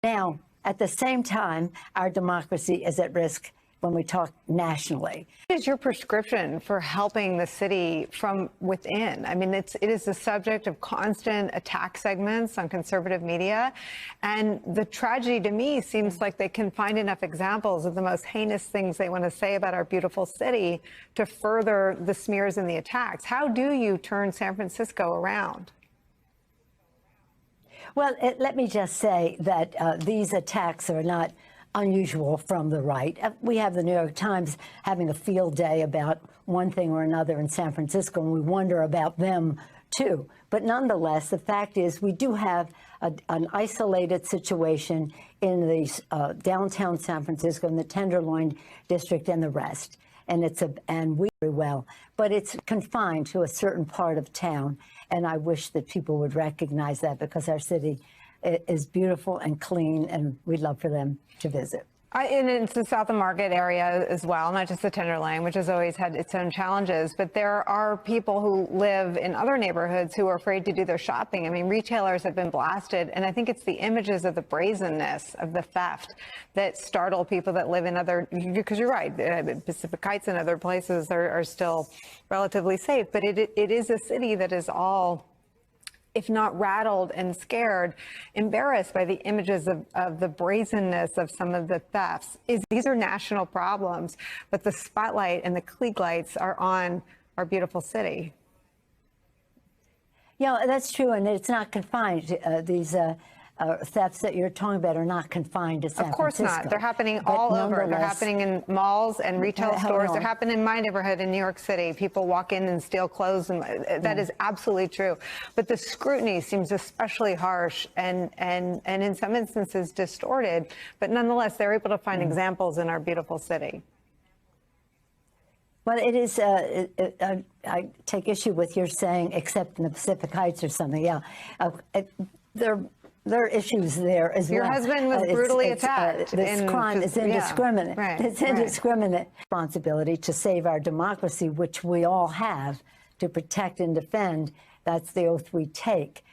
Now, at the same time, our democracy is at risk when we talk nationally. What is your prescription for helping the city from within? I mean, it is the subject of constant attack segments on conservative media. And the tragedy to me seems like they can find enough examples of the most heinous things they want to say about our beautiful city to further the smears and the attacks. How do you turn San Francisco around? Well, let me just say that these attacks are not unusual from the right. We have the New York Times having a field day about one thing or another in San Francisco, and we wonder about them, too. But nonetheless, the fact is we do have an isolated situation in the downtown San Francisco, in the Tenderloin District and the rest. And we very well, but it's confined to a certain part of town. And I wish that people would recognize that, because our city is beautiful and clean, and we'd love for them to visit. And it's the South of Market area as well, not just the Tenderloin, which has always had its own challenges. But there are people who live in other neighborhoods who are afraid to do their shopping. I mean, retailers have been blasted. And I think it's the images of the brazenness of the theft that startle people that live in other, because you're right, Pacific Heights and other places are still relatively safe. But it is a city that is all, if not rattled and scared, embarrassed by the images of the brazenness of some of the thefts. These are national problems, but the spotlight and the Klieg lights are on our beautiful city. Yeah, that's true, and it's not confined to these thefts that you're talking about are not confined to San Francisco. Of course not. They're happening all over. They're happening in malls and retail stores. They're happening in my neighborhood in New York City. People walk in and steal clothes, and that is absolutely true. But the scrutiny seems especially harsh and in some instances distorted. But nonetheless, they're able to find examples in our beautiful city. Well, it is, I take issue with your saying, except in the Pacific Heights or something. Yeah. There are issues there as well. Your husband was brutally attacked. This crime is indiscriminate. Yeah, right, it's indiscriminate. Responsibility to save our democracy, which we all have, to protect and defend. That's the oath we take.